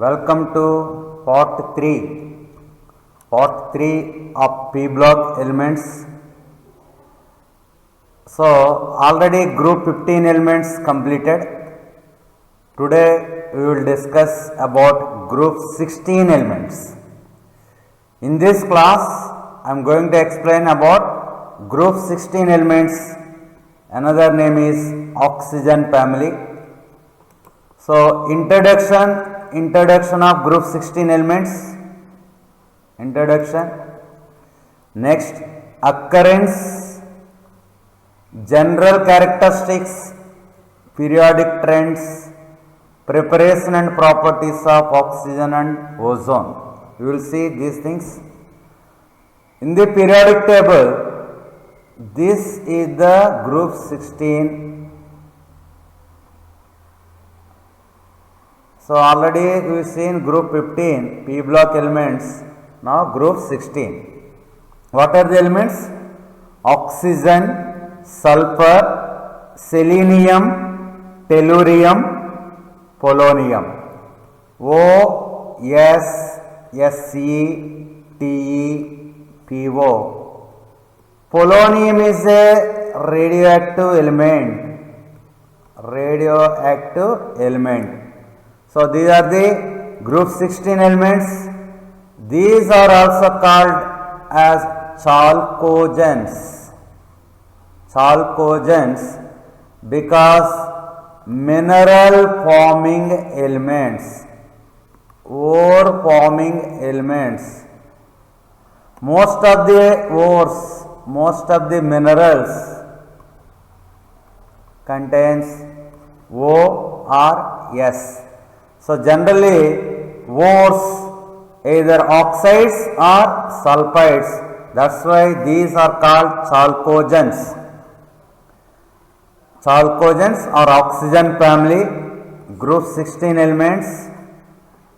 Welcome to part 3 of P block elements. So already group 15 elements completed. Today we will discuss about group 16 elements. In this class I am going to explain about group 16 elements. Another name is oxygen family. So introduction of group 16 elements. Introduction. Next, occurrence, general characteristics, periodic trends, preparation and properties of oxygen and ozone. You will see these things. In the periodic table, this is the group 16. So already we have seen group 15 P block elements. Now group 16. What are the elements? Oxygen, sulfur, selenium, tellurium, polonium. O S S E T E P O. Polonium is a radioactive element. So these are the group 16 elements. These are also called as chalcogens. Chalcogens because mineral forming elements, ore forming elements. Most of the ores, most of the minerals contains O or S. So generally ores either oxides or sulfides. That's why these are called chalcogens. Chalcogens or oxygen family, group 16 elements.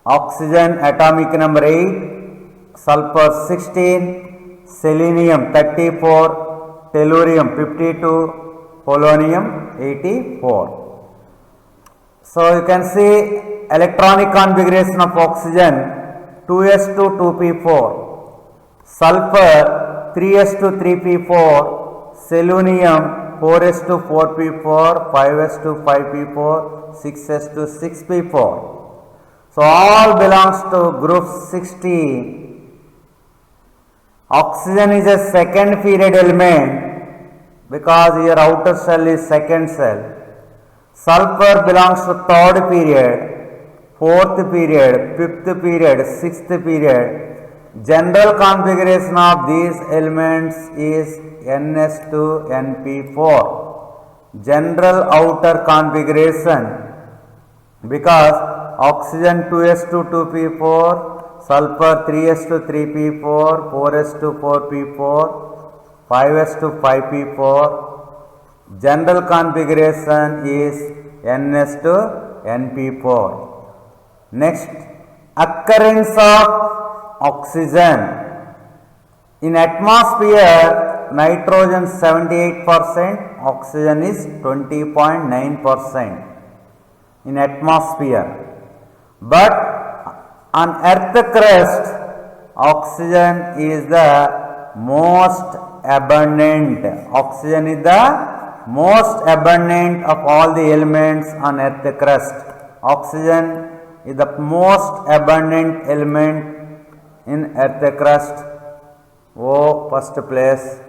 Oxygen atomic number 8, sulfur 16, selenium 34, tellurium 52, polonium 84. So you can see electronic configuration of oxygen 2s2 2p4, sulfur 3s2 3p4, selenium 4s2 4p4, 5s2 5p4, 6s2 6p4. So all belongs to group 16. Oxygen is a second period element because your outer shell is second cell. Sulfur belongs to third period, fourth period, fifth period, sixth period. General configuration of these elements is NS2 NP4. General outer configuration because oxygen 2s2 2p4, sulfur 3s2 3p4, 4s2 4p4, 5s2 5p4. General configuration is NS2 NP4. Next, occurrence of oxygen. In atmosphere, nitrogen 78%, oxygen is 20.9% in atmosphere. But on earth crust, oxygen is the most abundant. Oxygen is the most abundant of all the elements on earth crust. Oxygen is the most abundant element in earth crust. O first place.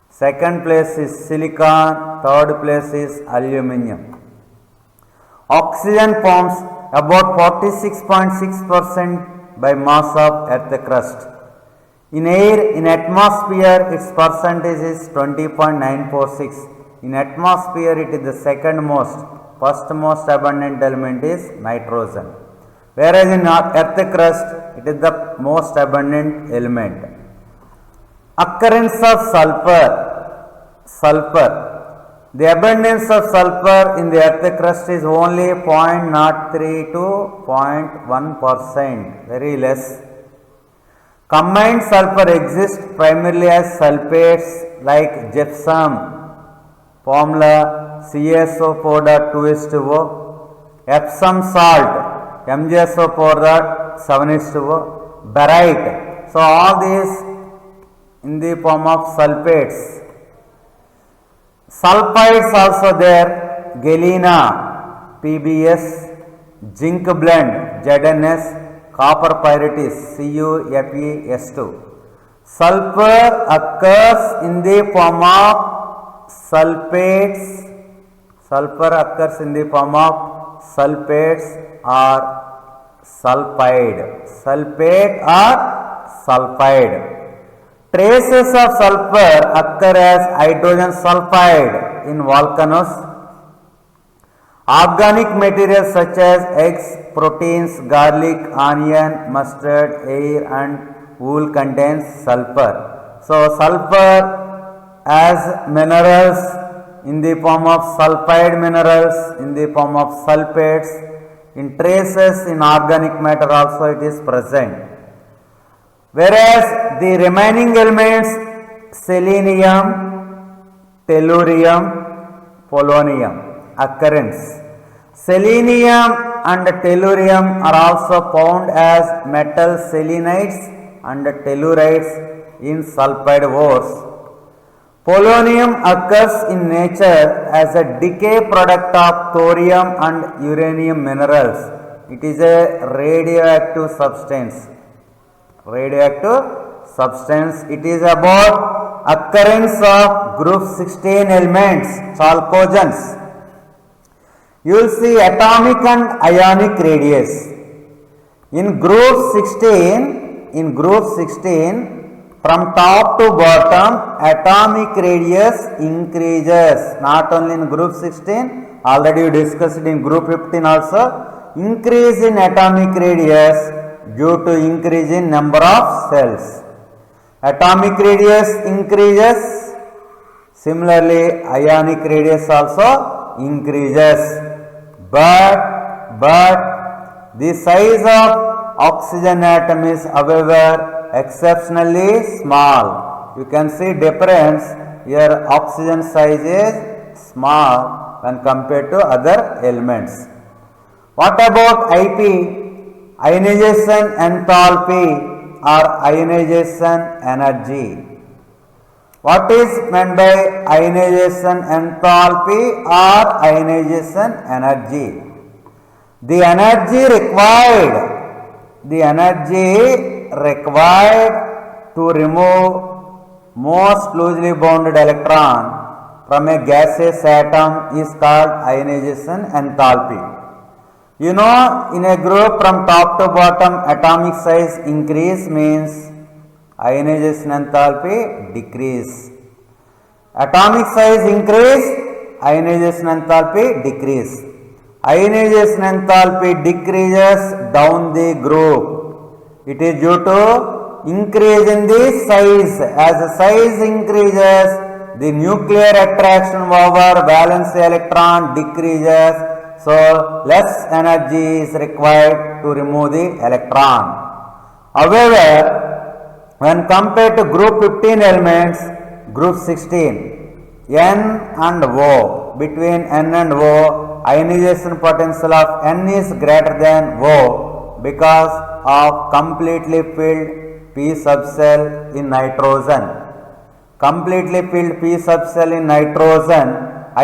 Second place is silicon. Third place is aluminum. Oxygen forms about 46.6% by mass of earth crust. In air, in atmosphere, its percentage is 20.946. In atmosphere, it is the second most. First most abundant element is nitrogen. Whereas in earth crust, it is the most abundant element. Occurrence of sulfur. The abundance of sulfur in the earth crust is only 0.03 to 0.1%, very less. Combined sulfur exists primarily as sulfates like gypsum, formula CaSO4.2H2O, Epsom salt MgSO power that 7:O, barite. So all these in the form of sulfates. Sulfides also there, galena, PbS, zinc blend, ZnS, copper pyrites, CuFeS2. Sulfur occurs in the form of sulfates. Sulfur occurs in the form of sulfates or sulfide. Sulfate or sulfide. Traces of sulfur occur as hydrogen sulfide in volcanoes. Organic materials such as eggs, proteins, garlic, onion, mustard, air and wool contains sulfur. So sulfur as minerals in the form of sulfide minerals, in the form of sulfates, in traces in organic matter also it is present. Whereas the remaining elements selenium, tellurium, polonium occurrence. Selenium and tellurium are also found as metal selenides and tellurides in sulfide ores. Polonium occurs in nature as a decay product of thorium and uranium minerals. It is a radioactive substance. Radioactive substance. It is about occurrence of group 16 elements, chalcogens. You will see atomic and ionic radius. In group 16, from top to bottom, atomic radius increases. Not only in group 16, already we discussed in group 15 also. Increase in atomic radius due to increase in number of cells. Atomic radius increases. Similarly, ionic radius also increases. But the size of oxygen atom is however exceptionally small. You can see difference here, oxygen size is small when compared to other elements. What about IP? Ionization enthalpy or ionization energy. What is meant by ionization enthalpy or ionization energy? The energy required to remove most loosely bounded electron from a gaseous atom is called ionization enthalpy. You know, in a group from top to bottom atomic size increase means ionization enthalpy decrease. Atomic size increase, ionization enthalpy decrease. Ionization enthalpy decreases down the group. It is due to increase in the size. As the size increases, the nuclear attraction over valence electron decreases. So less energy is required to remove the electron. However, when compared to group 15 elements, group 16, N and O, between N and O, ionization potential of N is greater than O because of completely filled p subcell in nitrogen. Completely filled p subcell in nitrogen,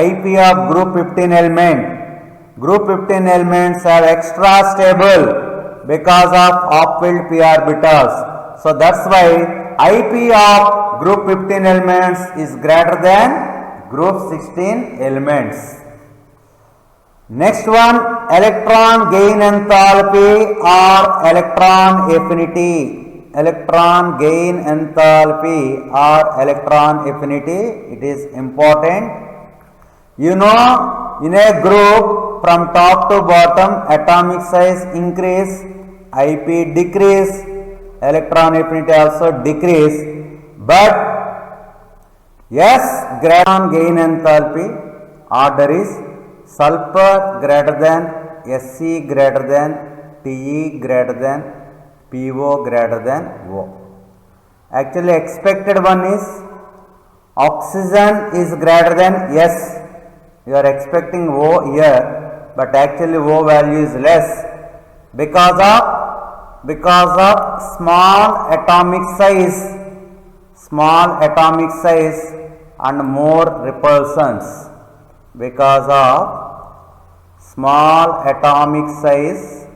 IP of group 15 element. Group 15 elements are extra stable because of half-filled p orbitals. So that's why IP of group 15 elements is greater than group 16 elements. Next one, electron gain enthalpy or electron affinity. Electron gain enthalpy or electron affinity, it is important. You know, in a group from top to bottom atomic size increase, IP decrease, electron affinity also decrease, but S greater gain enthalpy order is sulfur greater than Sc greater than Te greater than Po greater than O. Actually expected one is oxygen is greater than S. You are expecting O here, but actually O value is less. because of small atomic size and more repulsions. Because of small atomic size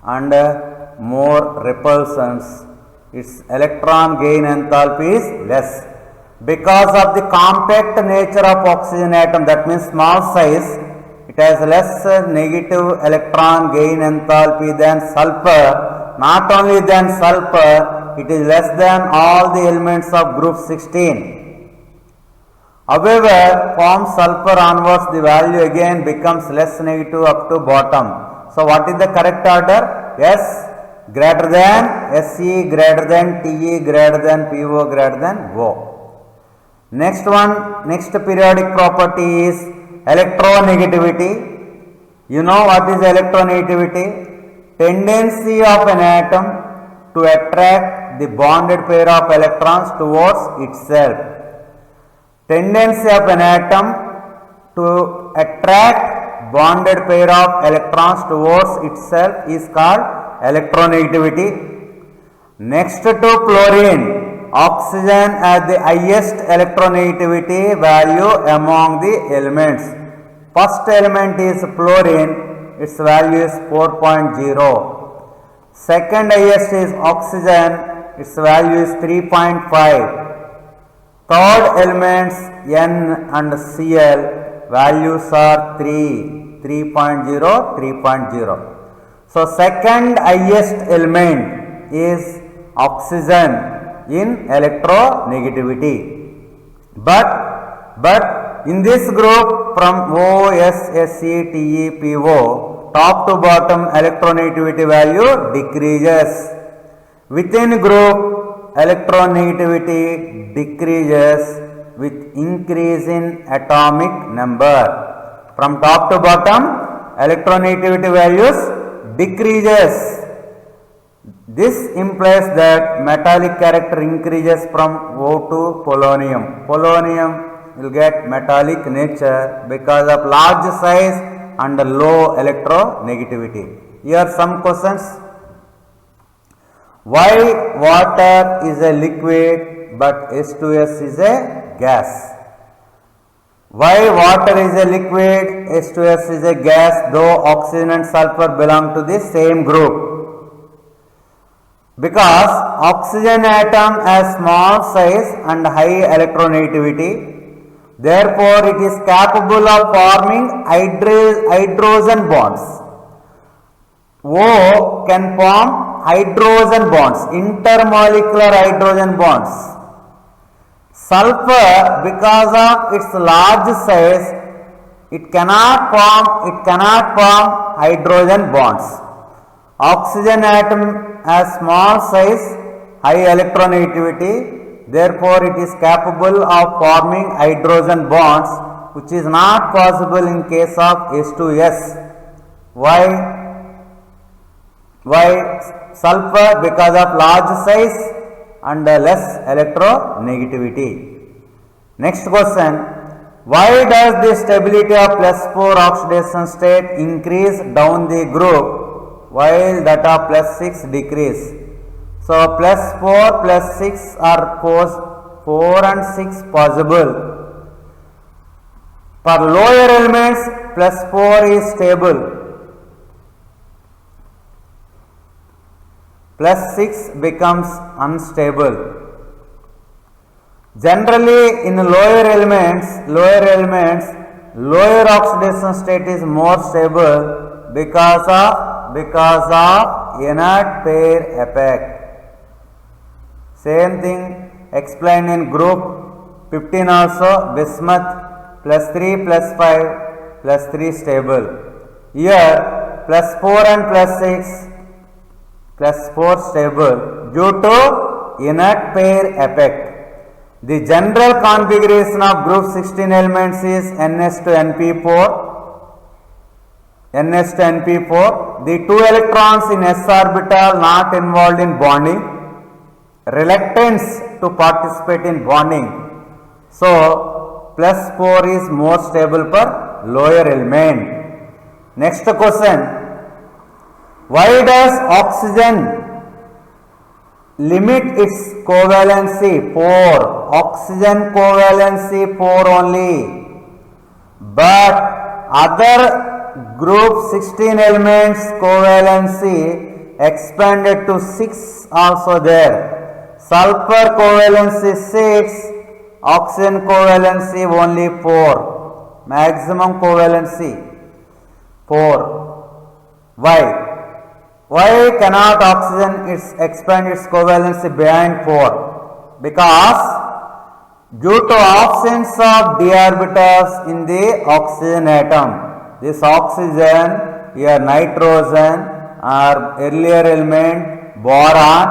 and more repulsions, its electron gain enthalpy is less. Because of the compact nature of oxygen atom, that means small size, it has less negative electron gain enthalpy than sulfur. Not only than sulfur, it is less than all the elements of group 16. However, from sulfur onwards, the value again becomes less negative up to bottom. So, what is the correct order? S greater than Se greater than Te greater than Po greater than O. Next periodic property is electronegativity. You know what is electronegativity? Tendency of an atom to attract the bonded pair of electrons towards itself. Tendency of an atom to attract bonded pair of electrons towards itself is called electronegativity. Next to chlorine, oxygen has the highest electronegativity value among the elements. First element is fluorine, its value is 4.0. Second highest is oxygen, its value is 3.5. Third elements N and Cl values are 3.0, 3.0. So, second highest element is oxygen in electronegativity. But in this group from O, S, Se, Te, Po, top to bottom electronegativity value decreases. Within group, electronegativity decreases with increase in atomic number. From top to bottom, electronegativity values decreases. This implies that metallic character increases from O to polonium. Polonium will get metallic nature because of large size and low electronegativity. Here some questions. Why water is a liquid but H2S is a gas? Why water is a liquid, H2S is a gas, though oxygen and sulfur belong to the same group? Because oxygen atom has small size and high electronegativity, therefore it is capable of forming hydrogen bonds. O can form hydrogen bonds, intermolecular hydrogen bonds. Sulfur, because of its large size, it cannot form hydrogen bonds. Oxygen atom has small size, high electronegativity, therefore it is capable of forming hydrogen bonds, which is not possible in case of H2S. Why sulfur? Because of large size and less electronegativity. Next question. Why does the stability of +4 oxidation state increase down the group while that of +6 decrease? So, +4 +6 are 4 and 6 possible. For lower elements, +4 is stable, +6 becomes unstable. Generally, in lower elements, lower oxidation state is more stable because of inert pair effect. Same thing explained in group 15 also. Bismuth +3 +5 +3 stable. Here +4 and +6 +4 stable due to inert pair effect. The general configuration of group 16 elements is NS to NP4. The two electrons in s orbital not involved in bonding, reluctance to participate in bonding. So, +4 is more stable for lower element. Next question. Why does oxygen limit its covalency? 4. Oxygen covalency 4 only. But other group 16 elements covalency expanded to 6 also there. Sulfur covalency 6, oxygen covalency only 4. Maximum covalency 4. Why? Why cannot oxygen expand its covalency beyond 4? Because due to absence of d orbitals in the oxygen atom. This oxygen, here nitrogen or earlier element boron,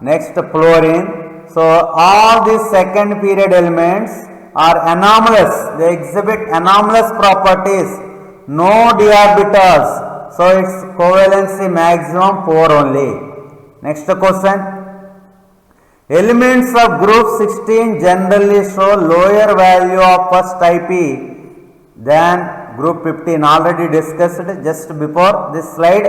next fluorine. So all these second period elements are anomalous. They exhibit anomalous properties. No d orbitals. So its covalency maximum 4 only. Next question. Elements of group 16 generally show lower value of first IP than group 15. Already discussed just before this slide.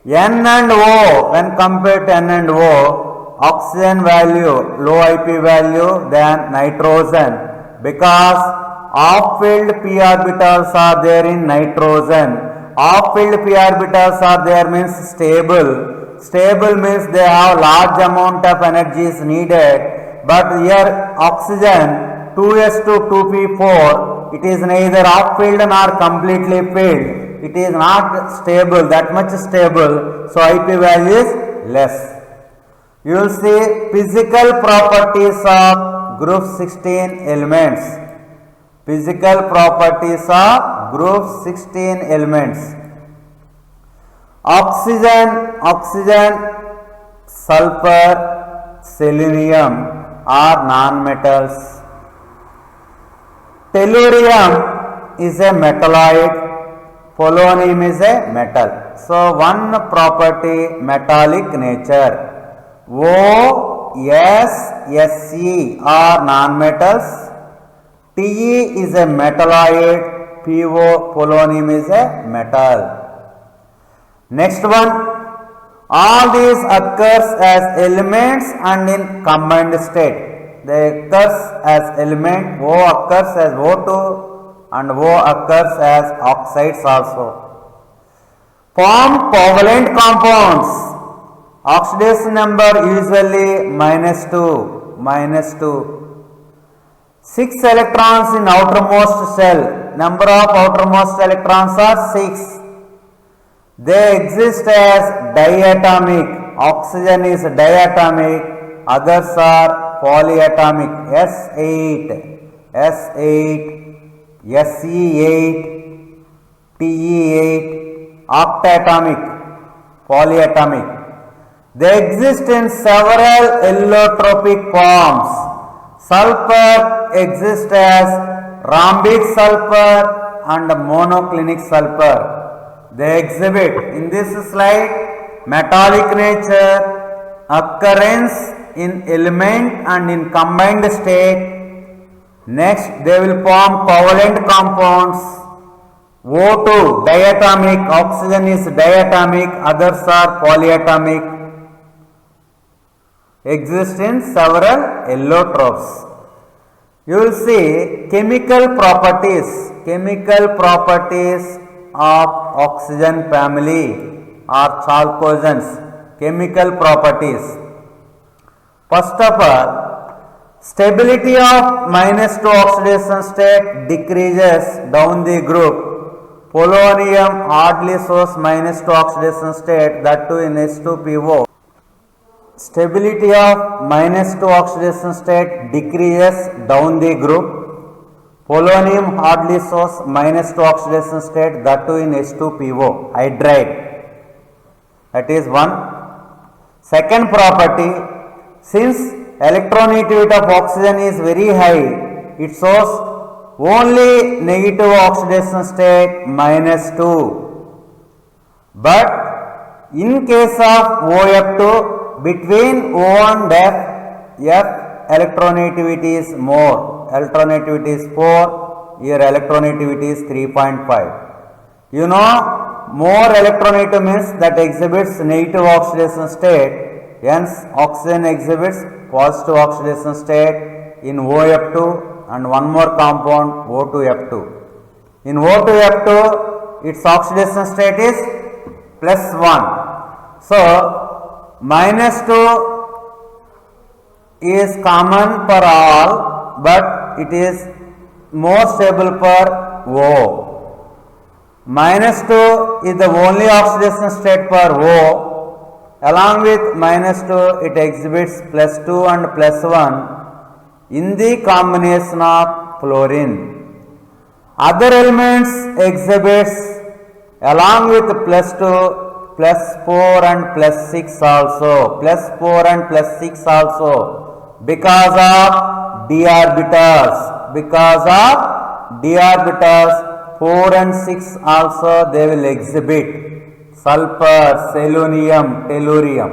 N and O, when compared to N and O, oxygen value, low IP value than nitrogen, because off-filled p orbitals are there in nitrogen. Off-filled p orbitals are there means stable. Stable means they have large amount of energy is needed, but here oxygen 2s2 2p4, it is neither off-filled nor completely filled. It is not stable, that much stable, so IP value is less. You will see physical properties of group 16 elements. Physical properties of group 16 elements. Oxygen, sulfur, selenium are non-metals. Tellurium is a metalloid, polonium is a metal. So one property, metallic nature. O, S, Se are non-metals. Te is a metalloid, Po, polonium is a metal. Next one, all these occurs as elements and in combined state. They occurs as element, O occurs as O2 and O occurs as oxides also. Form covalent compounds. Oxidation number usually -2. 6 electrons in outermost shell. Number of outermost electrons are 6. They exist as diatomic. Oxygen is diatomic, others are polyatomic. S8, Se8, Te8, octatomic, polyatomic. They exist in several allotropic forms. Sulfur exists as rhombic sulfur and monoclinic sulfur. They exhibit in this slide metallic nature, occurrence in element and in combined state. Next they will form covalent compounds. O2 diatomic, oxygen is diatomic, others are polyatomic. Exist in several allotropes. You will see chemical properties of oxygen family or chalcogens. Chemical properties. First of all, stability of -2 oxidation state decreases down the group. Polonium hardly shows -2 oxidation state, that too in H2PO. Stability of -2 oxidation state decreases down the group. Polonium hardly shows -2 oxidation state, that too in H2PO, hydride. That is one. Second property, since electronegativity of oxygen is very high, it shows only negative oxidation state -2. But in case of OF2, between O and F electronegativity is more. Electronegativity is 4, here electronegativity is 3.5. You know, more electronegative means that exhibits negative oxidation state, hence oxygen exhibits positive oxidation state in OF2 and one more compound O2F2. In O2F2 its oxidation state is +1. So -2 is common for all, but it is more stable for O. -2 is the only oxidation state for O. Along with -2 it exhibits +2 and +1 in the combination of fluorine. Other elements exhibits along with +2 +4 and +6 also, +4 and +6 also, because of d orbitals, 4 and 6 also they will exhibit sulfur, selenium, tellurium.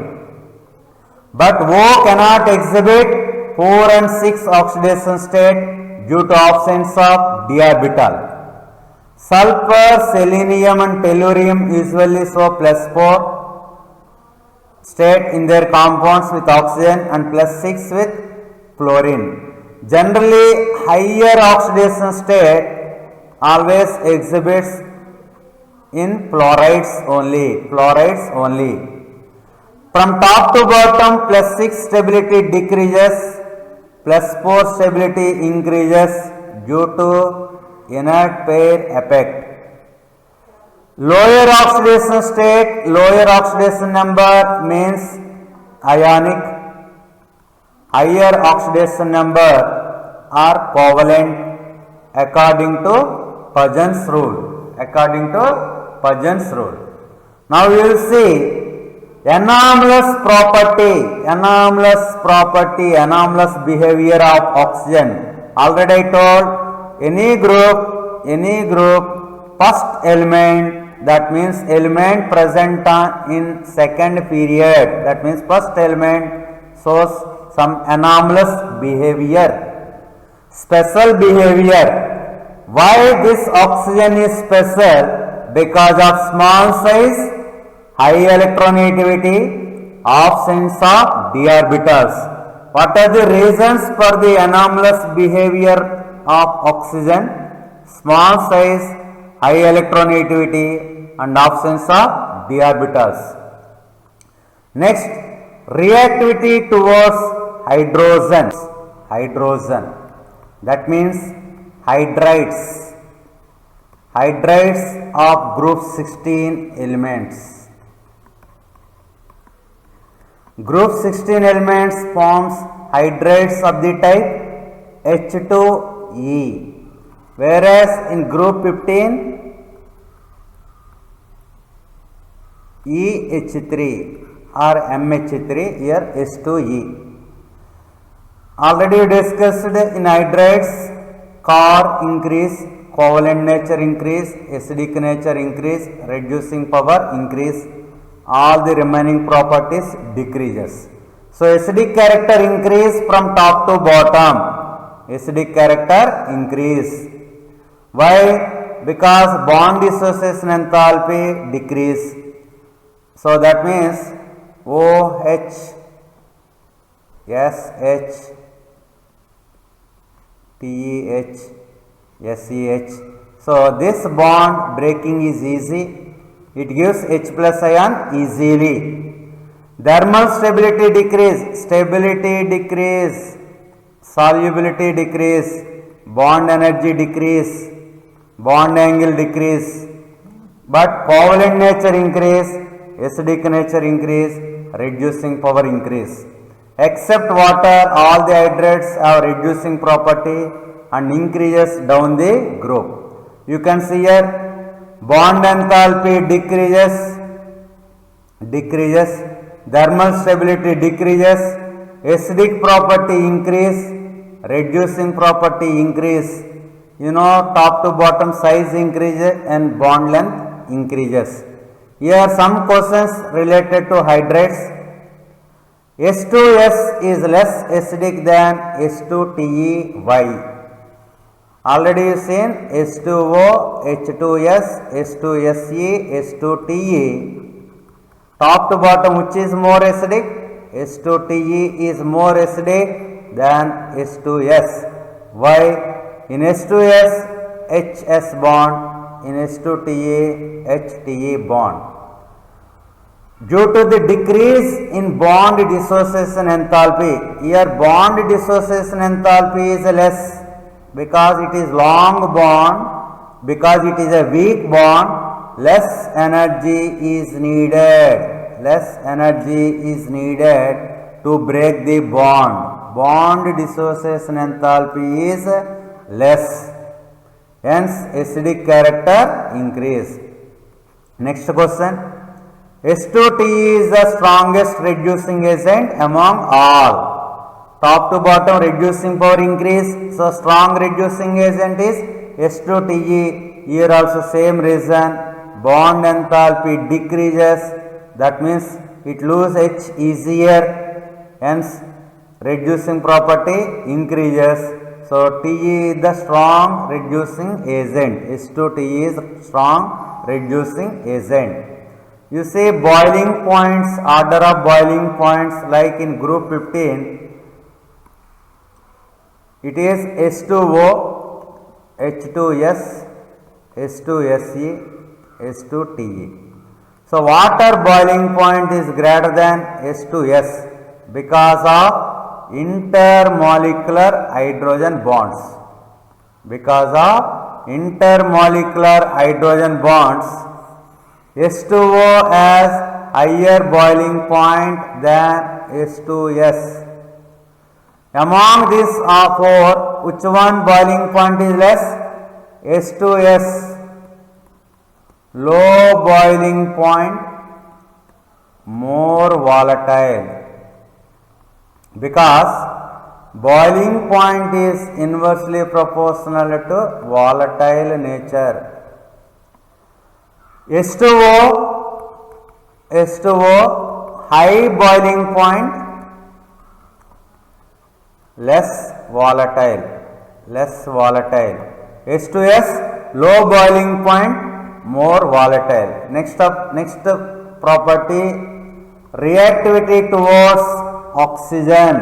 But O cannot exhibit 4 and 6 oxidation state due to absence of d orbital. Sulfur, selenium and tellurium usually show +4 state in their compounds with oxygen and +6 with fluorine. Generally higher oxidation state always exhibits in fluorides only. From top to bottom +6 stability decreases, +4 stability increases due to inert pair effect. Lower oxidation state, lower oxidation number means ionic. Higher oxidation number are covalent according to Paget's rule. Now we will see anomalous behavior of oxygen. Already I told, any group first element, that means element present in second period, that means first element shows some anomalous behavior, special behavior. Why this oxygen is special? Because of small size, high electronegativity, absence of d orbitals. What are the reasons for the anomalous behavior of oxygen? Small size, high electronegativity and absence of d orbitals. Next, reactivity towards hydrogen, that means hydrides of group 16 elements. Group 16 elements forms hydrides of the type H2E, whereas in group 15 EH3 or MH3, here H2E. Already discussed in hydrides, car increase, covalent nature increase, acidic nature increase, reducing power increase, all the remaining properties decreases. So acidic character increase from top to bottom, acidic character increase. Why? Because bond dissociation enthalpy decrease. So that means OH, SH, TEH, SEH. So this bond breaking is easy. It gives H plus ion easily. Thermal stability decrease, solubility decrease, bond energy decrease, bond angle decrease. But covalent nature increase, acidic nature increase, reducing power increase. Except water, all the hydrates have reducing property and increases down the group. You can see here bond enthalpy decreases, thermal stability decreases, acidic property increase, reducing property increase. You know, top to bottom size increases and bond length increases. Here some questions related to hydrates. H2S is less acidic than H2TE. Why? Already you seen H2O, H2S, H2Se, H2Te. Top to bottom, which is more acidic? H2Te is more acidic than H2S. Why? In H2S, HS bond, in H2Te, HTe bond. Due to the decrease in bond dissociation enthalpy, here bond dissociation enthalpy is less because it is long bond, because it is a weak bond, less energy is needed, to break the bond. Bond dissociation enthalpy is less, hence acidic character increase. Next question. H2Te is the strongest reducing agent among all. Top to bottom reducing power increase. So strong reducing agent is H2Te. Here also same reason. Bond enthalpy decreases. That means it loses H easier. Hence reducing property increases. So Te is the strong reducing agent. H2Te is strong reducing agent. You see boiling points, order of boiling points like in group 15, it is H2O, H2S, H2Se, H2Te. So water boiling point is greater than H2S because of intermolecular hydrogen bonds. Because of intermolecular hydrogen bonds, H2O has higher boiling point than H2S. Among these four, which one boiling point is less? H2S. Low boiling point, more volatile. Because boiling point is inversely proportional to volatile nature. H2O, high boiling point, less volatile. H2S, low boiling point, more volatile. Next property, reactivity towards oxygen.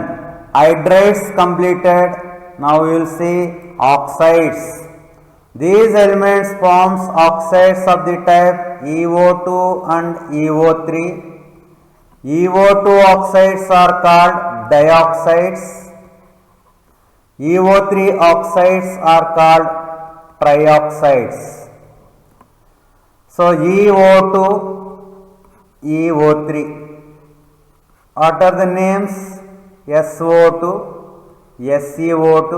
Hydrates completed. Now we will see oxides. These elements forms oxides of the type EO2 and EO3. EO2 oxides are called dioxides. EO3 oxides are called trioxides. So EO2, EO3. What are the names? SO2, SeO2,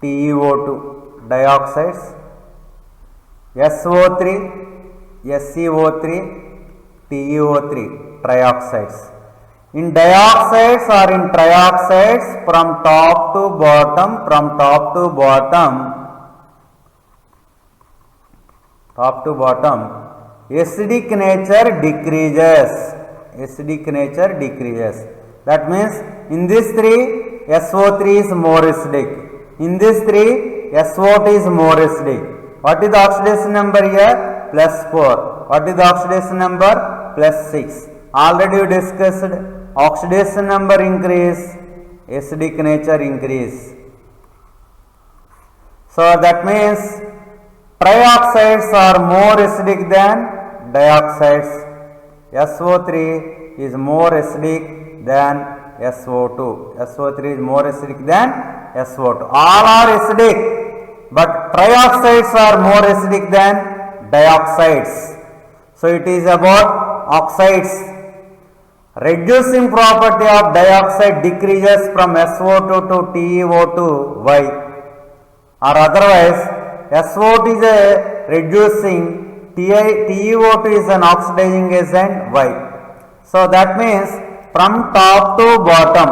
TeO2. Dioxides, SO3, SeO3, TeO3, trioxides. In dioxides or in trioxides, from top to bottom, acidic nature decreases. That means in this three, SO3 is more acidic. In this three, SO2 is more acidic. What is the oxidation number here? +4. What is the oxidation number? +6. Already we discussed oxidation number increase, acidic nature increase. So that means trioxides are more acidic than dioxides. SO3 is more acidic than SO2. SO3 is more acidic than SO2. All are acidic, but trioxides are more acidic than dioxides. So it is about oxides. Reducing property of dioxide decreases from SO2 to TeO2. Why? Or otherwise, SO2 is a reducing, TeO2 is an oxidizing agent. Why? So that means from top to bottom,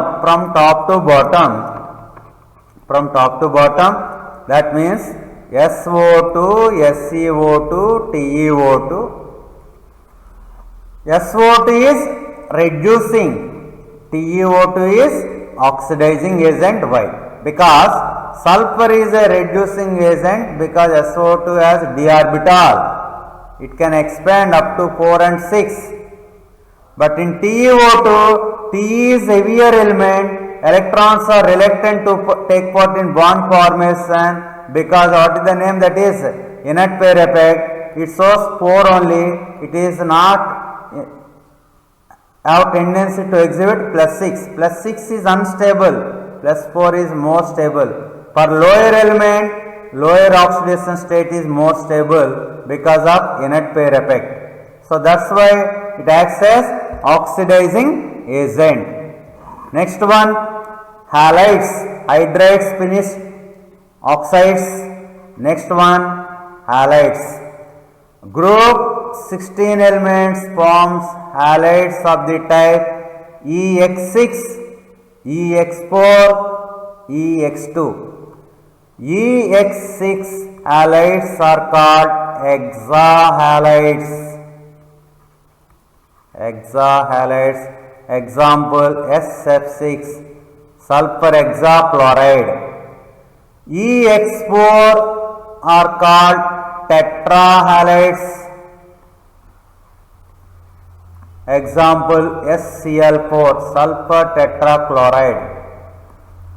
that means SO2, SeO2, TeO2. SO2 is reducing, TeO2 is oxidizing agent. Why? because sulfur is a reducing agent because SO2 has d orbital. It can expand up to 4 and 6. But in TiO2, Te is heavier element, electrons are reluctant to take part in bond formation because what is the name, that is inert pair effect. It shows 4 only, it is not have tendency to exhibit +6. +6 is unstable, +4 is more stable. For lower element, lower oxidation state is more stable because of inert pair effect. So that's why it acts as oxidizing agent. Next one, halides, hydrides, finished oxides. Next one, halides. Group 16 elements forms halides of the type EX6, EX4, EX2. EX6 halides are called hexahalides. Hexahalides. Example, SF6, sulfur hexafluoride. EX4 are called tetrahalides. Example, SCl4, sulfur tetrachloride.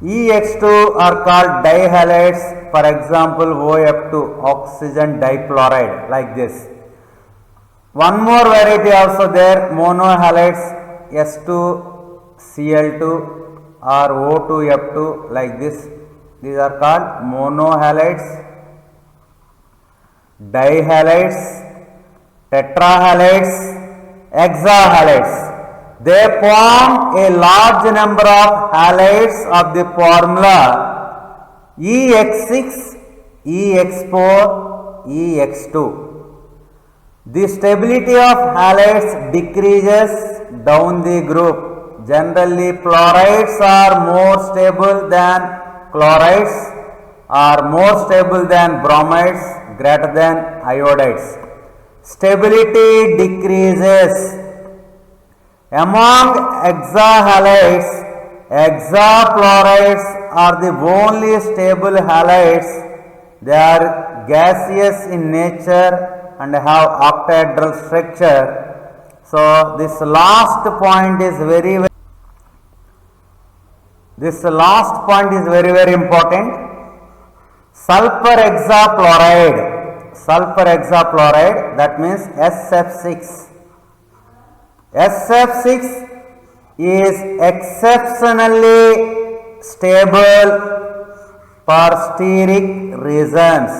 EX2 are called dihalides, for example OF2, oxygen difluoride, like this. One more variety also there, monohalides, S2Cl2 or O2F2, like this. These are called monohalides, dihalides, tetrahalides, hexahalides. They form a large number of halides of the formula EX6, EX4, EX2. The stability of halides decreases down the group. Generally, fluorides are more stable than chlorides, are more stable than bromides, greater than iodides. Stability decreases. Among hexahalides, hexafluorides are the only stable halides. They are gaseous in nature and have octahedral structure. So this last point is very important. Sulfur hexafluoride, that means SF6. SF6 is exceptionally stable for steric reasons.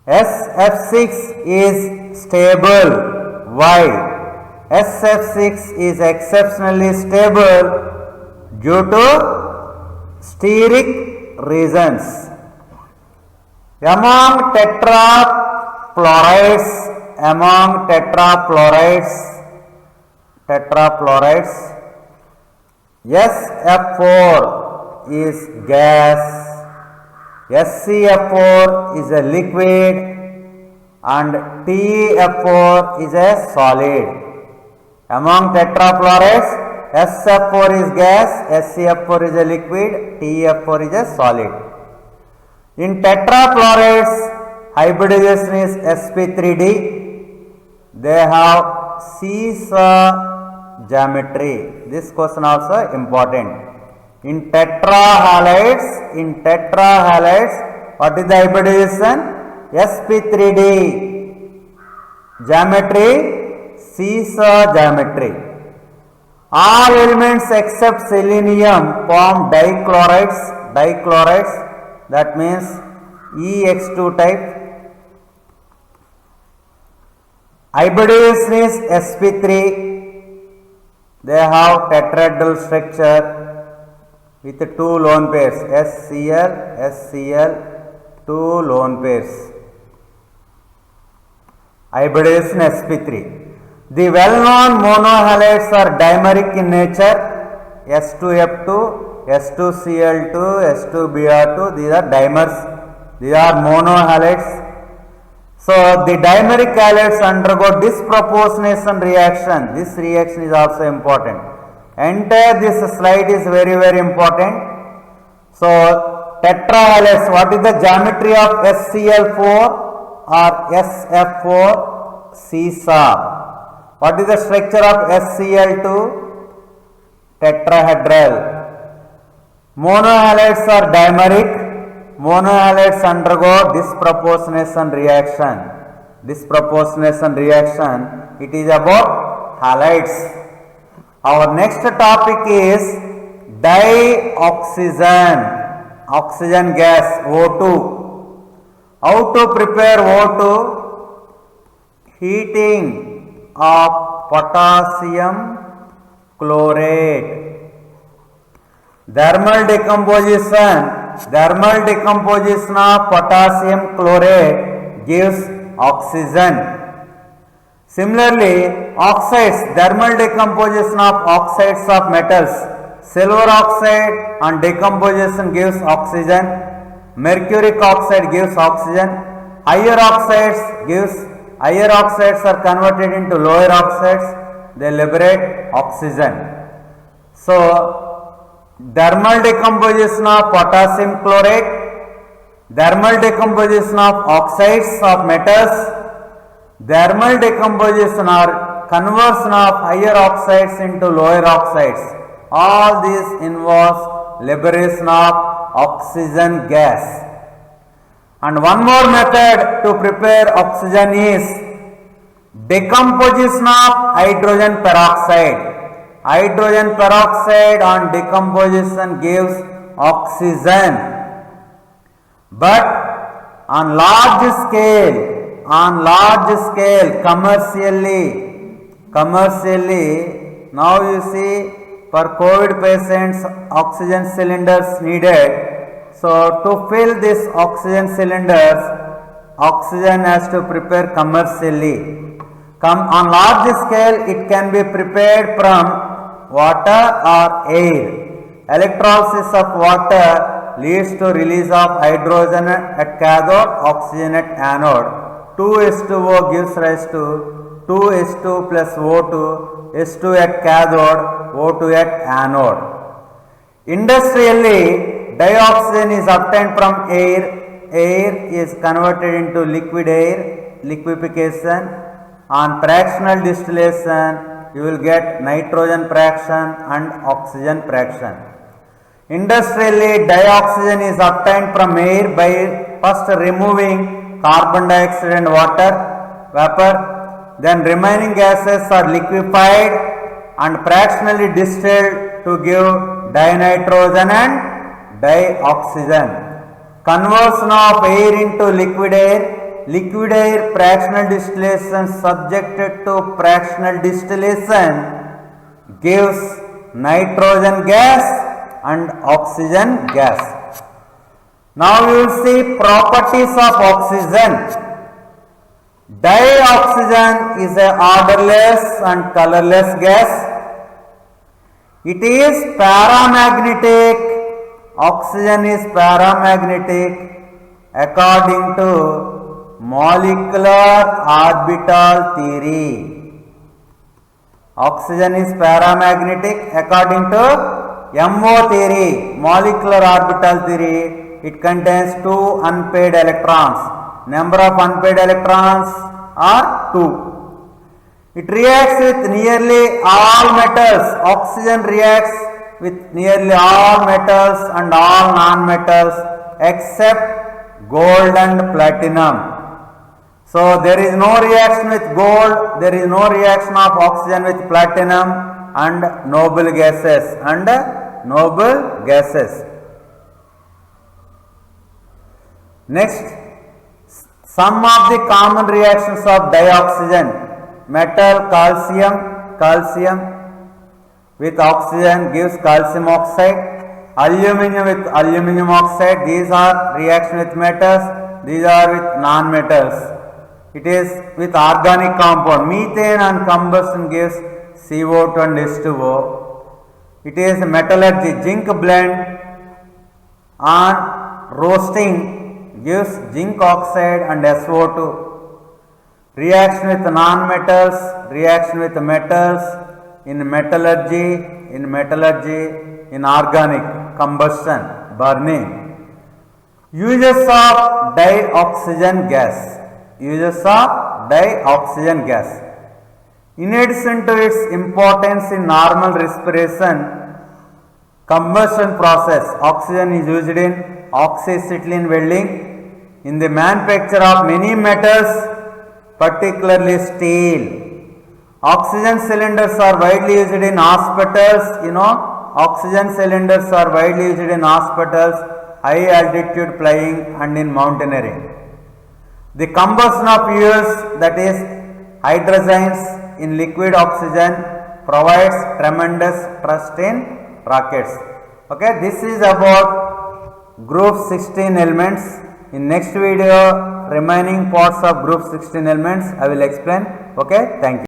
SF6 is stable. Why? SF6 is exceptionally stable due to steric reasons. Among tetrafluorides, SF4 is gas, SCF4 is a liquid and TF4 is a solid. Among tetrafluorides, SF4 is gas, SCF4 is a liquid, TF4 is a solid. In tetrafluorides, hybridization is sp3d. They have seesaw geometry. This question also important. In tetrahalides, what is the hybridization? sp3d. Geometry, seesaw geometry. All elements except selenium form dichlorides. That means EX2 type. Hybridization is sp3. They have tetrahedral structure with 2 lone pairs, SCl, 2 lone pairs. Hybridization sp3. The well-known monohalides are dimeric in nature, S2F2, S2Cl2, S2Br2. These are dimers. These are monohalides. So the dimeric halides undergo disproportionation reaction. This reaction is also important. Entire this slide is very important. So tetrahalides, what is the geometry of SCl4 or SF4? Seesaw. What is the structure of SCl2? Tetrahedral. Monohalides are dimeric. Monohalides undergo disproportionation reaction. Disproportionation reaction. It is about halides. Our next topic is dioxygen. Oxygen gas O2. How to prepare O2? Heating of potassium chlorate. Thermal decomposition of potassium chlorate gives oxygen. Similarly, oxides, thermal decomposition of oxides of metals. Silver oxide on decomposition gives oxygen. Mercuric oxide gives oxygen. Higher oxides are converted into lower oxides. They liberate oxygen. So, thermal decomposition of potassium chlorate, thermal decomposition of oxides of metals, thermal decomposition or conversion of higher oxides into lower oxides. All these involves liberation of oxygen gas. And one more method to prepare oxygen is decomposition of hydrogen peroxide. Hydrogen peroxide on decomposition gives oxygen. But on large scale, commercially, now you see, for COVID patients, oxygen cylinders needed. So to fill these oxygen cylinders, oxygen has to prepare commercially. On large scale, it can be prepared from water or air. Electrolysis of water leads to release of hydrogen at cathode, oxygen at anode. 2H2O gives rise to 2H2 plus O2. H2 at cathode, O2 at anode. Industrially, dioxygen is obtained from air. Air is converted into liquid air, liquefaction. On fractional distillation, you will get nitrogen fraction and oxygen fraction. Industrially, dioxygen is obtained from air by first removing carbon dioxide and water vapor. Then remaining gases are liquefied and fractionally distilled to give dinitrogen and dioxygen. Conversion of air into liquid air fractional distillation subjected to fractional distillation gives nitrogen gas and oxygen gas. Now we will see properties of oxygen. Dioxygen is a odorless and colorless gas. It is paramagnetic. Oxygen is paramagnetic according to molecular orbital theory. Oxygen is paramagnetic according to MO theory, molecular orbital theory. It contains 2 unpaired electrons. Number of unpaired electrons are 2. It reacts with nearly all metals. Oxygen reacts with nearly all metals and all non-metals except gold and platinum. So there is no reaction with gold, there is no reaction of oxygen with platinum and noble gases Next, some of the common reactions of dioxygen. Metal calcium with oxygen gives calcium oxide. Aluminium with aluminium oxide, these are reaction with metals, these are with non-metals. It is with organic compound. Methane on combustion gives CO2 and H2O. It is metallurgy. Zinc blend on roasting gives zinc oxide and SO2. Reaction with non-metals, reaction with metals in metallurgy, in organic combustion, burning. Uses of dioxygen gas. Uses of dioxygen gas. In addition to its importance in normal respiration, combustion process, oxygen is used in oxyacetylene welding, in the manufacture of many metals, particularly steel. Oxygen cylinders are widely used in hospitals, oxygen cylinders are widely used in hospitals, high altitude flying and in mountaineering. The combustion of fuels, that is hydrogens in liquid oxygen, provides tremendous thrust in rockets. Okay, this is about group 16 elements. In next video, remaining parts of group 16 elements I will explain. Okay, thank you.